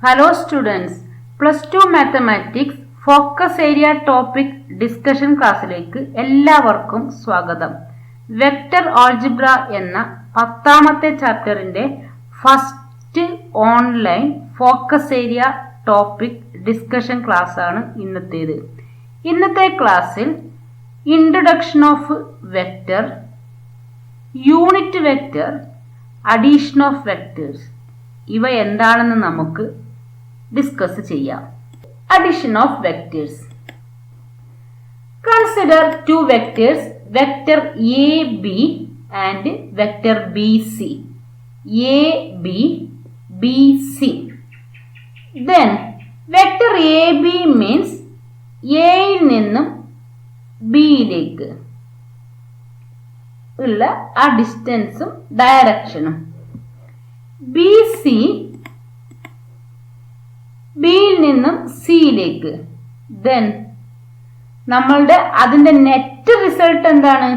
Hello students, Plus 2 Mathematics Focus Area Topic Discussion ക്ലാസ്സിലേക്ക് എല്ലാവർക്കും സ്വാഗതം. വെക്റ്റർ ആൾജിബ്ര എന്ന 10ാമത്തെ ചാപ്റ്ററിന്റെ first online focus area topic discussion class ആണ് ഇന്നത്തേത്. ഇന്നത്തെ ക്ലാസ്സിൽ introduction of vector, unit vector, addition of vectors ഇവ എന്താണെന്ന് നമുക്ക് ഡിസ്കസ് ചെയ്യാം. Addition of vectors. Consider two vectors, vector A B and vector B C. A B B C. Then vector A B means എയിൽ നിന്നും ബിയിലേക്ക് ഉള്ള ആ ഡിസ്റ്റൻസും ഡയറക്ഷനും. B C ബിയിൽ നിന്നും സിയിലേക്ക്. ദെൻ നമ്മളുടെ അതിന്റെ നെറ്റ് റിസൾട്ട് എന്താണ്?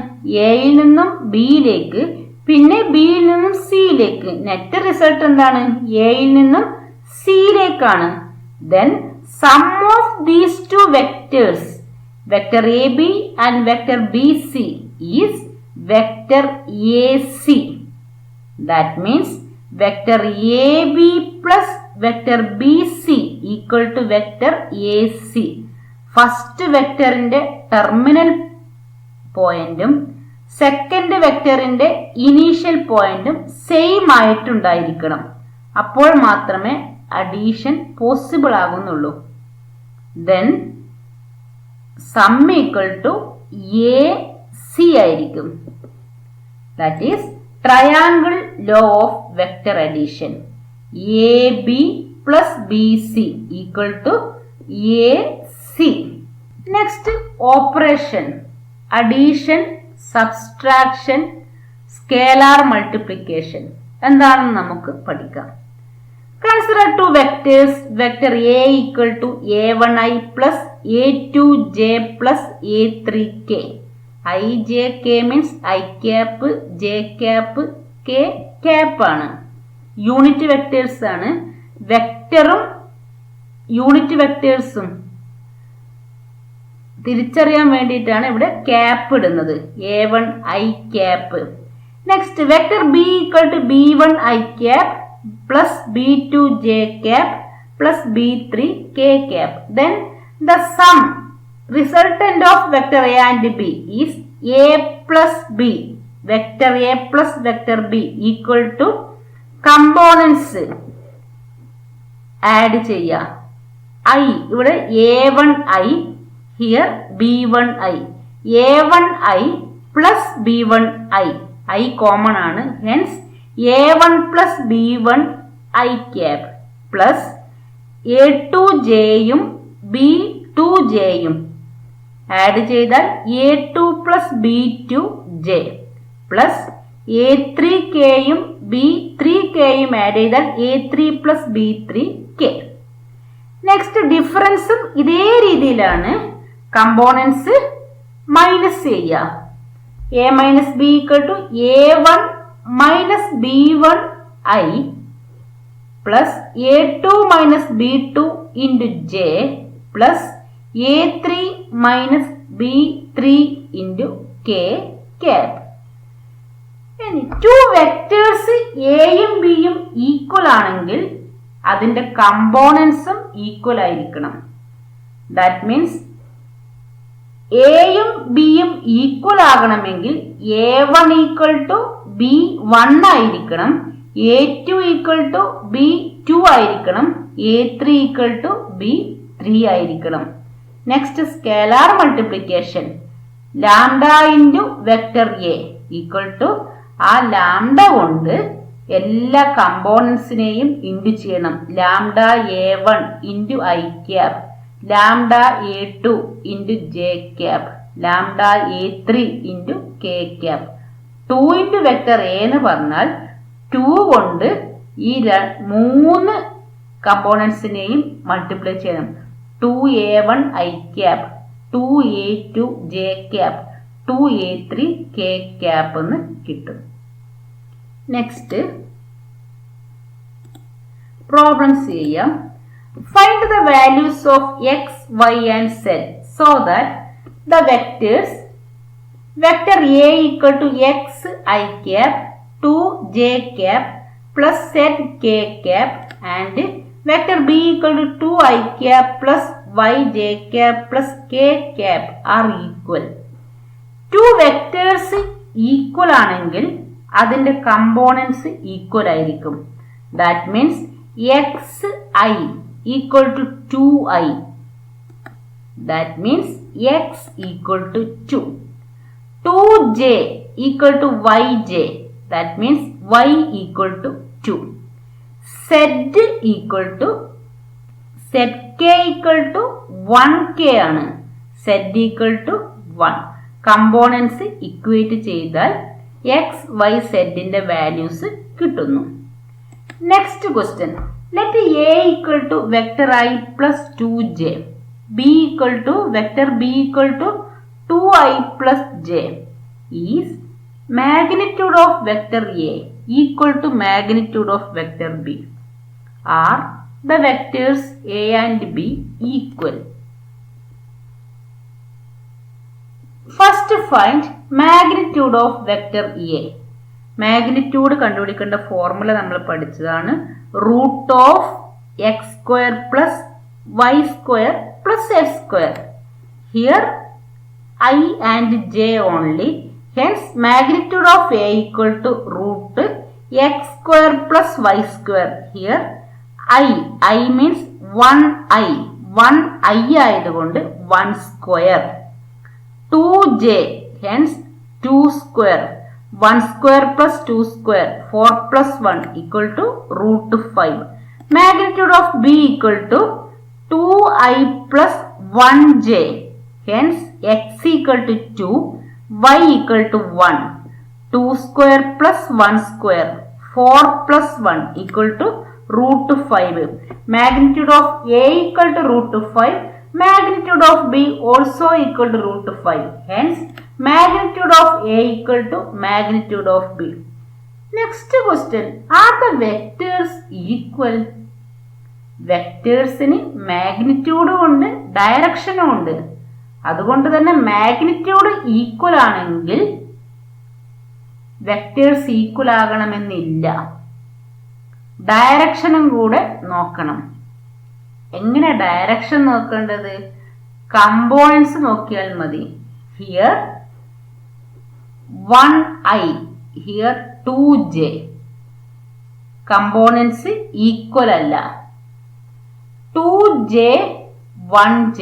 എയിൽ നിന്നും ബിയിലേക്ക്, പിന്നെ ബിയിൽ നിന്നും സിയിലേക്ക്. നെറ്റ് റിസൾട്ട് എന്താണ്? എയിൽ നിന്നും സിയിലേക്കാണ്. Then sum of these two vectors, vector A B and vector B C is vector A C. That means vector A B plus vector B C equal to vector A C. First വെക്റ്ററിന്റെ terminal പോയിന്റും second വെക്റ്ററിന്റെ initial പോയിന്റും same ആയിട്ടുണ്ടായിരിക്കണം. അപ്പോൾ മാത്രമേ addition possible ആകുന്നുള്ളൂ. Then sum equal to A C ആയിരിക്കും. That is triangle law of vector addition. A B plus B C equal to A C. Next operation, addition, subtraction, scalar multiplication എന്താണെന്ന് നമുക്ക് പഠിക്കാം. Consider two vectors, vector A equal to a1i plus a2j plus a3k. I J K means I cap, J cap, K cap ആണ്. Unit vectors ആണ്. വെക്റ്ററും unit വെക്റ്റേഴ്സും തിരിച്ചറിയാൻ വേണ്ടിയിട്ടാണ് ഇവിടെ cap ഇടുന്നത്. a1 i cap. Next vector B equal to b1 i cap plus b2 j cap plus b3 k cap. Then the sum resultant of vector A and B is A plus B. Vector A plus vector B equal to components add ചെയ്യാം. I ഇവിടെ A1i, here B1i. A1i plus B1i. I common ആണ്. Hence A1 plus B1i cap plus A2jയും B2jയും add ചെയ്താൽ a2 plus b2j plus a3kയും b3kയും add ചെയ്താൽ a3 plus b3k. Next ഡിഫറൻസും ഇതേ രീതിയിലാണ്. കമ്പോണൻസ് മൈനസ് ചെയ്യുക. a minus B equal to a1 minus b1i plus a2 minus b2 into j plus a3 minus b3 into k cap. ഇനി two vectors എയും ബിയും ഈക്വൽ ആണെങ്കിൽ അതിന്റെ കമ്പോണൻസും ഈക്വൽ ആയിരിക്കണം. ദാറ്റ് മീൻസ് എയും ബിയും ഈക്വൽ ആകണമെങ്കിൽ a1 ഈക്വൽ ടു b1 ആയിരിക്കണം, a2 ഈക്വൽ ടു b2 ആയിരിക്കണം, a3 ഈക്വൽ ടു b3 ആയിരിക്കണം. Next scalar multiplication. Lambda into vector A equal to ആ ലാംഡ കൊണ്ട് എല്ലാ കമ്പോണൻസിനെയും ഇൻറ്റു ചെയ്യണം. Lambda a1 into I cap, lambda a2 into J cap, lambda a3 into K cap. 2 into vector A എന്ന് പറഞ്ഞാൽ 2 കൊണ്ട് ഈ 3 കമ്പോണൻസിനെയും മൾട്ടിപ്ലൈ ചെയ്യണം. 2a1 i cap, 2a2 j cap, 2a3 k cap എന്ന് കിട്ടും. നെക്സ്റ്റ് പ്രോബ്ലംസ് ചെയ്യാം. Find the values of x, y and z so that the vectors vector A equal to x I cap 2 j cap plus z k cap and vector B equal to 2 I cap plus y j cap plus k cap are equal. Two vectors equal ആണെങ്കിൽ അതിന്റെ components equal ആയിരിക്കും. That means X I equal to 2i. That means X equal to 2. 2j equal to yj. That means y equal to 2. z equal to zk equal to 1k ആണ്. z equal to 1. Components equate ചെയ്താൽ X Y സെഡിന്റെ values കിട്ടുന്നു. Next question. Let A equal to vector I plus 2j, B equal to vector B equal to 2i plus j is magnitude of vector A equal to magnitude of vector B. Are the vectors A and B equal? First find magnitude of vector A. Magnitude കണ്ടുപിടിക്കേണ്ട formula നമ്മൾ പഠിച്ചതാണ്. Root of X square plus Y square plus X square. Here I and j only. Hence magnitude of A equal to root x square plus y square. Here I means 1i. 1i ആയതുകൊണ്ട് 1 square. 2j hence 2 square. 1 square plus 2 square. 4 plus 1 equal to root 5. Magnitude of B equal to 2i plus 1j. Hence x equal to 2, y equal to 1. 2 square plus 1 square. 4 plus 1 equal to root 5. Magnitude of A equal to root 5. Magnitude of B also equal to root 5. Hence magnitude of A equal to magnitude of B. Next question. Are the vectors equal? വെക്ടേഴ്സിന് മാഗ്നിറ്റ്യൂഡും ഉണ്ട് ഡയറക്ഷനും ഉണ്ട്. അതുകൊണ്ട് തന്നെ magnitude equal ആണെങ്കിൽ vectors equal ആകണമെന്നില്ല. ഡയറക്ഷനും കൂടെ നോക്കണം. എങ്ങനെ direction നോക്കേണ്ടത്? കമ്പോണൻസ് നോക്കിയാൽ മതി. Here 1i, here 2j. Components equal അല്ല. 2j 1j.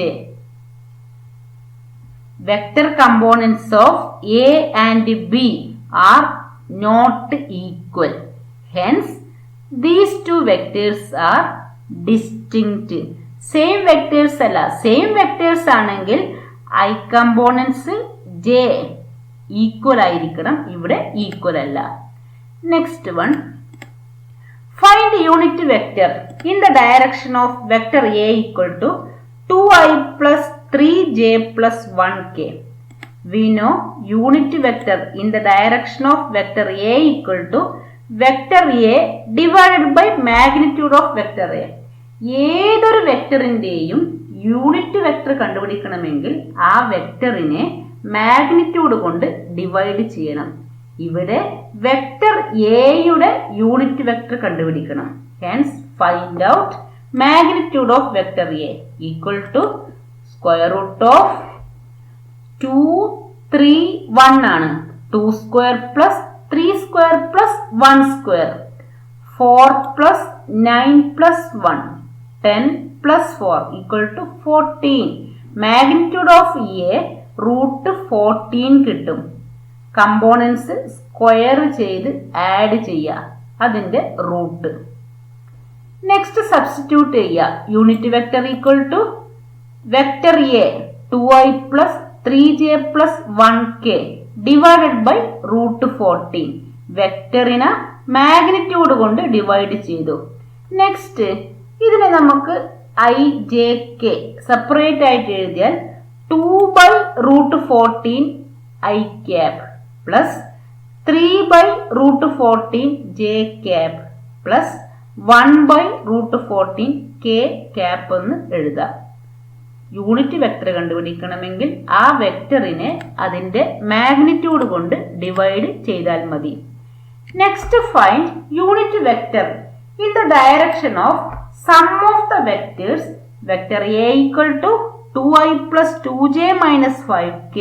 Vector components of A and B are not equal. Hence, these two vectors are distinct. Same vectors alla. Same vectors ആണെങ്കിൽ I components J equal ആയിരിക്കണം. ഇവിടെ equal അല്ല. Next one. Find unit vector in the direction of vector A equal to 2i plus 3j plus 1k. We know unit vector in the direction of vector A equal to vector A divided by magnitude of vector A. ഏതൊരു വെക്ടറിന്റെയും unit vector കണ്ടുപിടിക്കണമെങ്കിൽ ആ വെക്ടറിനെ magnitude കൊണ്ട് divide ചെയ്യണം. ഇവിടെ vector എയുടെ unit vector കണ്ടുപിടിക്കണം. Hence find out magnitude of vector A equal to square root of 2 3 1 ആണ്. 2 square plus 3 square plus 1 square. 4 plus 9 plus 1. 10 plus 4 equal to 14. Magnitude of A root 14 കിട്ടും. Components square ചെയ്ത് add ചെയ്യുക. അതിന്റെ root. Next substitute ചെയ്യുക. Unit vector equal to vector A 2i plus 3j plus 1k divided by root 14. വെക്ടറിനെ magnitude കൊണ്ട് divide ചെയ്തു. Next ഇതിനെ നമുക്ക് i j k സെപ്പറേറ്റ് ആയിട്ട് എഴുതിയാൽ 2 by root 14 i cap plus 3 by root 14 j cap plus 1/√14 k cap എന്ന് എഴുതാം. Unit vector കണ്ടുപിടിക്കണമെങ്കിൽ ആ വെക്ടറിനെ അതിന്റെ മാഗ്നിറ്റ്യൂഡ് കൊണ്ട് ഡിവൈഡ് ചെയ്താൽ മതി. Next find unit vector in the direction of sum of the vectors vector A equal to 2i plus 2j minus 5k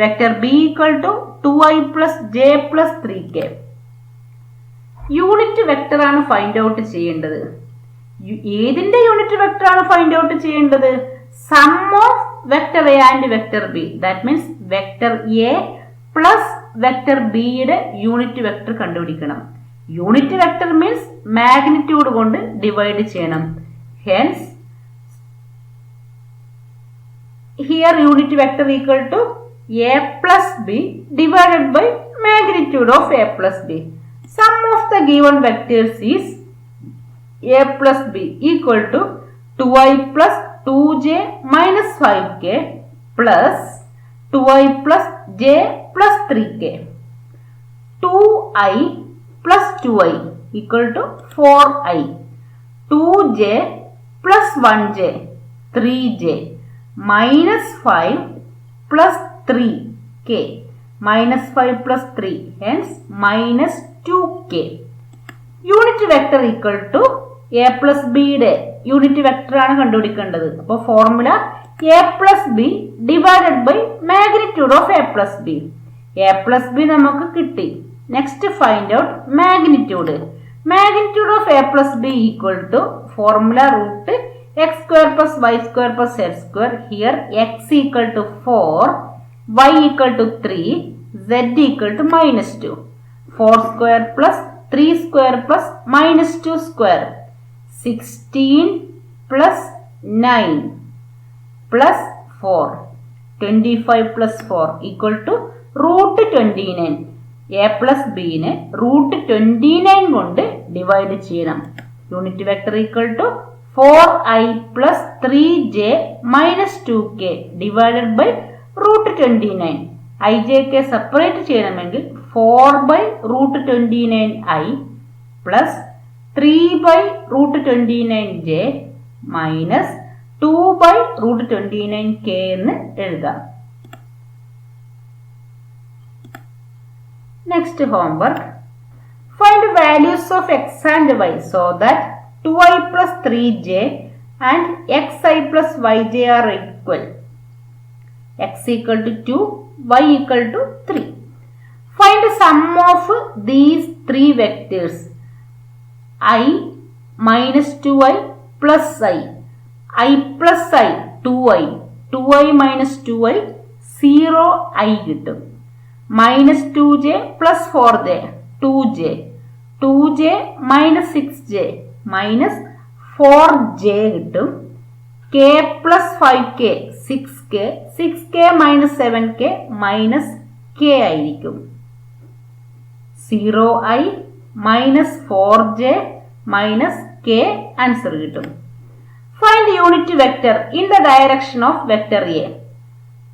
vector B equal to 2i plus j plus 3k. Unit vector ആണ് find out ചെയ്യേണ്ടത്. ഏതിന്റെ unit vector ആണ് find out ചെയ്യേണ്ടത്? Sum of vector A and vector B. That means vector A plus vector ബിയുടെ unit vector കണ്ടുപിടിക്കണം. Unit vector means magnitude കൊണ്ട് divide ചെയ്യണം. Hence here unit vector equal to A plus B divided by magnitude of A plus B. Sum of the given vectors is A plus B equal to 2i plus 2j minus 5k plus 2i plus j plus 3k. 2i plus 2i equal to 4i. 2j plus 1j 3j minus 5 plus 3k minus 5 plus 3 hence minus 2k. Unit vector equal to a plus b യുടെ unit vector ആണ് കണ്ടുപിടിക്കേണ്ടത്. അപ്പോൾ formula a plus b divided by magnitude of a plus b. a plus b നമുക്ക് കിട്ടി. Next find out magnitude. Magnitude ഓഫ് a plus b equal to formula root x square plus y square plus z square. Here x equal to 4, y equal to 3, z equal to minus 2. 4 square plus 3 square plus minus 2 square. 16 plus 9 plus 4. 25 plus 4 equal to root 29. a plus b നെ root 29 കൊണ്ട് divide ചെയ്യണം. Unit vector equal to 4i plus 3j minus 2k divided by root 29. ijk separate ചെയ്യണമെങ്കിൽ 4/√29i plus 3/√29j minus 2/√29k എന്ന് എഴുതാം. Next homework. Find values of x and y so that 2i plus 3j and xi plus yj are equal. x equal to 2, y equal to 3. Find sum of these three vectors. I minus 2i plus I plus I 2i, 2i minus 2i 0i കിട്ടും. minus 2j plus 4j 2j, 2j minus 6j minus 4j കിട്ടും. k plus 5k 6k, 6k minus 7k minus k ആയിരിക്കും. 0i minus 4j minus k answer കിട്ടും. Find unit vector in the direction of vector A.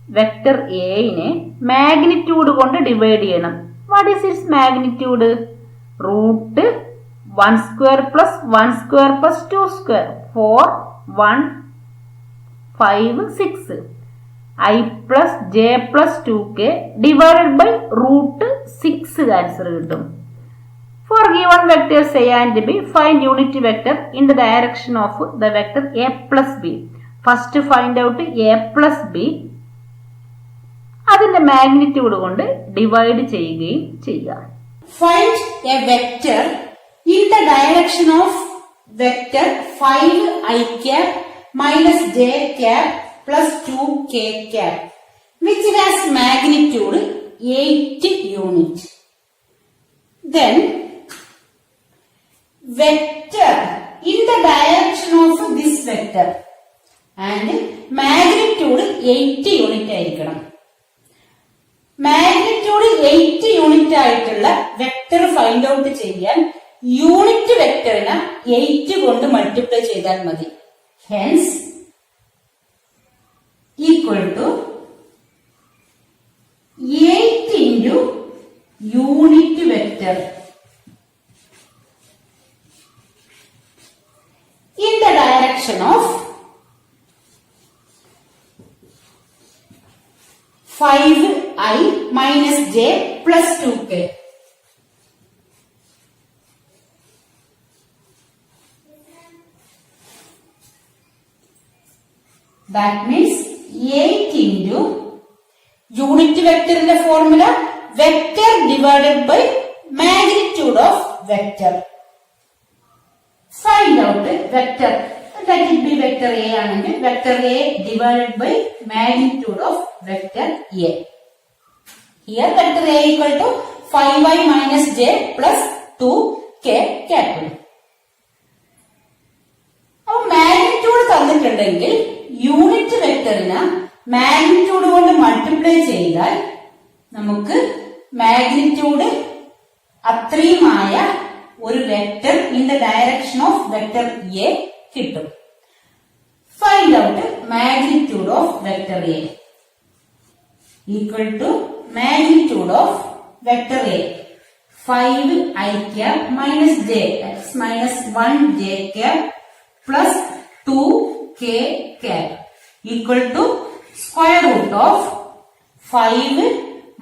Vector എനെ magnitude കൊണ്ട് divide ചെയ്യണം. What is its magnitude? Root 1 square plus 1 square plus 2 square 4 1 5 6. i plus j plus 2k divided by root 6 answer കിട്ടും. For given vectors a and b, find unit vector in the direction of the vector a plus b. First find out a plus b. അതിന്റെ magnitude കൊണ്ട് divide ചെയ്യുകയും ചെയ്യാം. Find a vector in the direction of vector 5i cap minus j cap plus 2k cap which has magnitude 8 unit. Then vector in the direction of this vector and magnitude 8 unit ആയിരിക്കണം. Magnitude 8 unit ആയിട്ടുള്ള vector find out ചെയ്യാൻ unit വെക്ടറിനെ 8 കൊണ്ട് multiply ചെയ്താൽ മതി. Hence equal to 8 into unit vector 5i minus j plus 2k. That means 8 into unit vector in the formula vector divided by magnitude of vector. Find out vector. Let it be vector A and vector A divided by magnitude of vector A. Here vector A equal to 5i minus j plus 2k capital. അപ്പോൾ magnitude തന്നിട്ടുണ്ടെങ്കിൽ unit വെക്ടറിന് magnitude കൊണ്ട് multiply ചെയ്താൽ നമുക്ക് magnitude അത്രയുമായ ഒരു vector in the direction of vector A കിട്ടും. Find out magnitude of vector A equal to magnitude of vector A 5i cap minus j x minus 1j cap plus 2k cap equal to square root of 5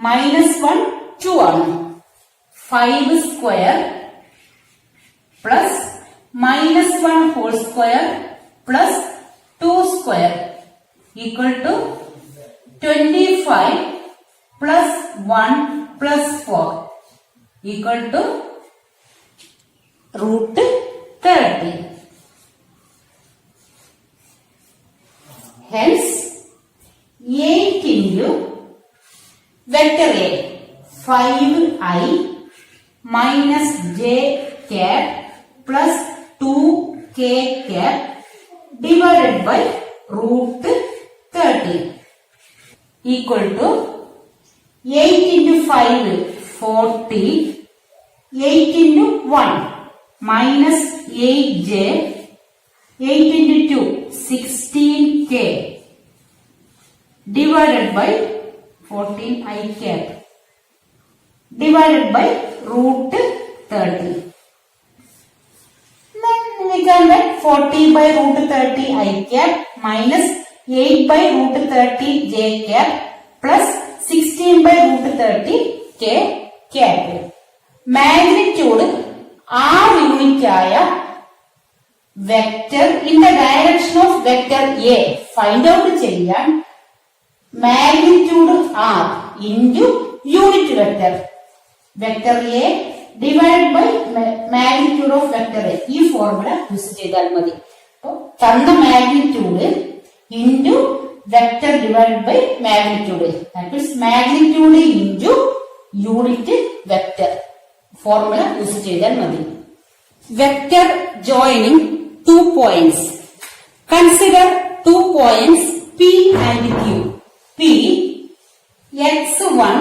minus 1 2 ആണ്. 5 square plus minus 1 whole square plus 2 square equal to 25 plus 1 plus 4 equal to root 30. Hence 8 into vector A 5i minus j cap plus 2k cap divided by root 30 equal to 8 into 5 40 8 into 1 minus 8j 8 into 2 16k divided by 14i cap divided by root 30. Then we can write 40 by root 30 I cap minus 8 by root 30 j cap plus 16 by root 30 k cap. Magnitude r unit ആയ vector in the direction of vector A find out ചെയ്യാൻ magnitude R into unit vector vector A divide by magnitude of vector A ഈ formula use ചെയ്താൽ മതി. അപ്പോൾ തന്ന magnitude into vector divide by magnitude that means magnitude into unit vector formula use ചെയ്താൽ മതി. Vector joining 2 points. Consider 2 points P and Q. P x1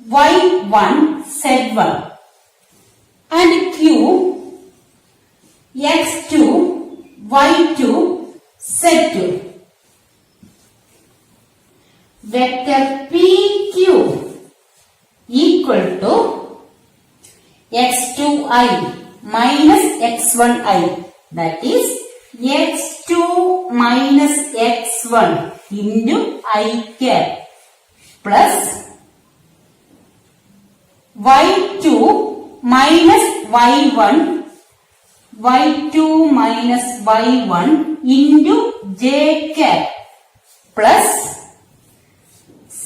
y1 z1 and Q x2 y2 z2. Vector PQ equal to x2i minus x1i, that is x2 minus x1 into I cap plus y2 minus y1 minus y1 into j cap plus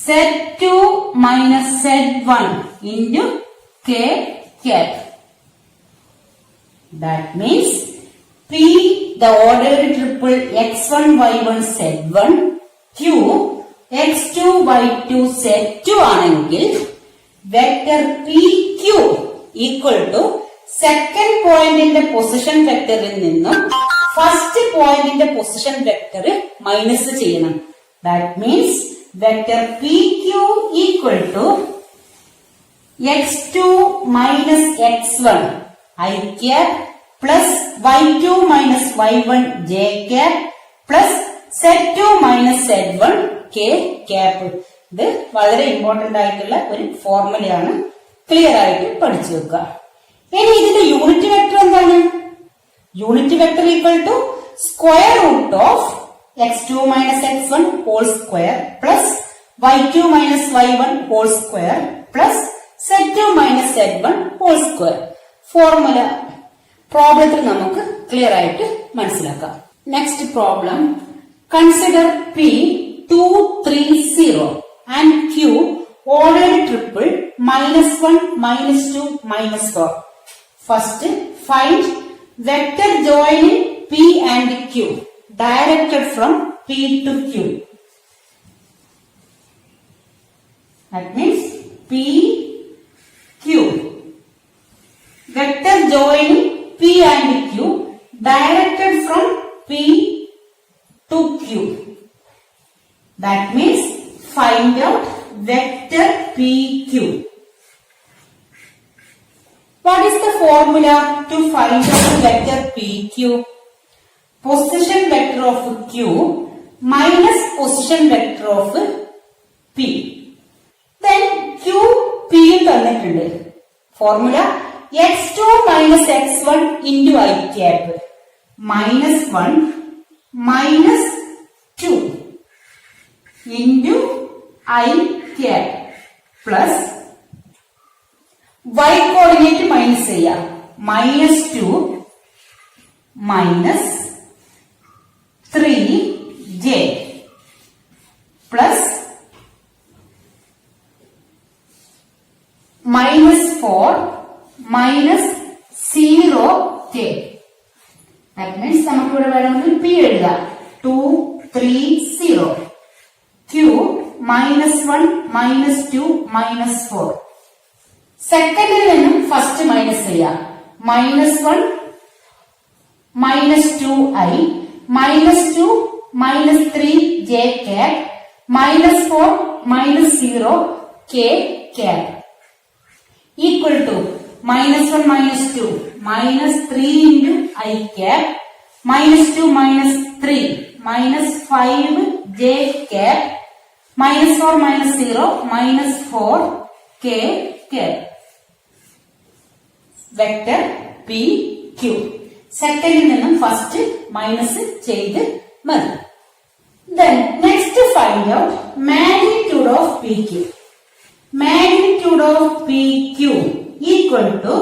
z2 minus z1 into k cap. That means P the ordered triple x1 y1 z1 Q x2 y2 z2 ആണെങ്കിൽ vector PQ equal to second പോയിന്റിന്റെ position വെക്ടറിൽ നിന്നും first പോയിന്റിന്റെ position vector minus ചെയ്യണം. That means vector PQ equal to x2 minus x1 I cap plus y2 minus y1 j cap plus z2 minus z1 k cap. ഇത് വളരെ important ആയിട്ടുള്ള ഒരു ഫോർമുലയാണ്, clear ആയിട്ട് പഠിച്ചു വെക്കുക. ഇനി ഇതിന്റെ യൂണിറ്റ് വെക്ടർ എന്താണ്? Unit vector equal to square root of x2 minus x1 whole square plus y2 minus y1 whole square plus z2 minus z1 whole square. Formula പ്രോബ്ലത്തിൽ നമുക്ക് ക്ലിയർ ആയിട്ട് മനസ്സിലാക്കാം. നെക്സ്റ്റ് പ്രോബ്ലം, കൺസിഡർ P 2 3 0 ആൻഡ് Q ordered triple -1 -2 -4. First, find vector joining P and Q directed from P to Q. That means P, Q. Vector joining P and Q directed from P to Q. That means find out vector PQ. What is the formula to find out vector PQ? Position vector of Q minus position vector of P. Then Q, P തന്നിട്ടുണ്ട്. Formula x2 minus x1 into I cap minus 1 minus 2 into I cap plus y coordinate minus ചെയ്യാം. minus 2 minus 3j plus minus 4 minus 0k. That means നമുക്ക് ഇവിടെ വേണമെങ്കിൽ p എഴുതാം. 2 3 0 q minus 1 minus 2 minus 4. സെക്കൻഡിൽ നിന്നും first minus ചെയ്യാം. minus 1 minus 2i minus 2 minus 3j cap minus 4 minus 0k cap equal to minus 1 minus 2 minus 3 into I cap minus 2 minus 3 minus 5j cap minus 4 minus 0 minus 4k cap. Vector PQ. സെക്കൻഡിൽ നിന്നും first minus ചെയ്ത് മതി. Then next find out magnitude of PQ. Magnitude of PQ equal to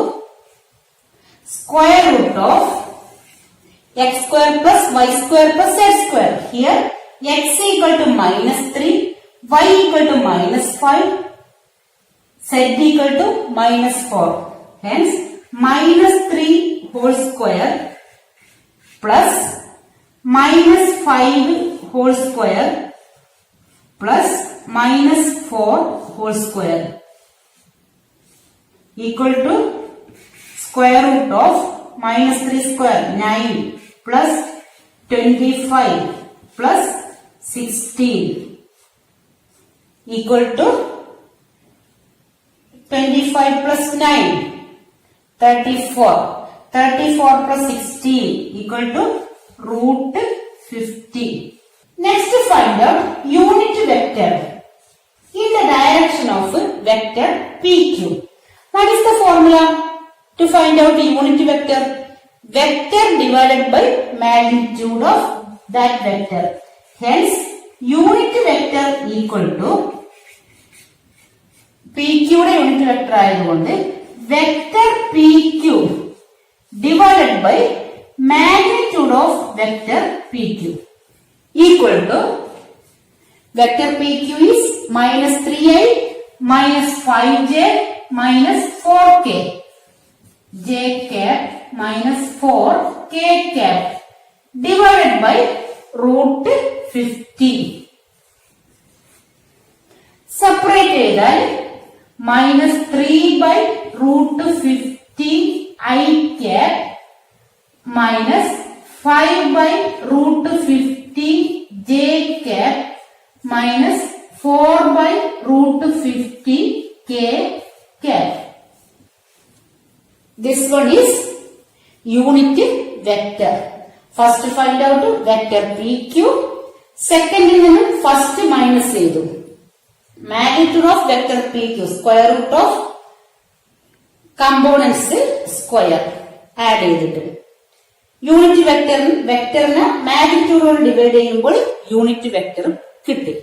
square root of x square plus y square plus z square. Here x equal to minus 3, y equal to minus 5, z equal to minus 4. Hence minus 3 whole square plus minus 5 whole square plus minus 4 whole square equal to square root of minus 3 square 9 plus 25 plus 16 equal to 25 plus 9 34. 34 plus 16 equal to root 50. Next find out unit vector in the direction of vector PQ. What is the formula to find out the unit vector? Vector divided by magnitude of that vector. Hence unit vector equal to PQ യുടെ unit vector ആയതുകൊണ്ട് vector PQ divided by magnitude of vector PQ equal to vector PQ is minus 3i minus 5j minus 4k j cap minus 4k cap divided by root 50. Separate ചെയ്താൽ minus 3 by root 50 I cap minus 5 by root 50 j cap minus 4 by root 50 k cap. This one is unit vector. First find out vector PQ. Second first minus ചെയ്തു. Magnitude of vector PQ square root of components square add ചെയ്തിട്ട് unit വെക്ടറിന് മാഗ്നിറ്റ്യൂഡോട് divide ചെയ്യുമ്പോൾ unit വെക്ടറും കിട്ടി.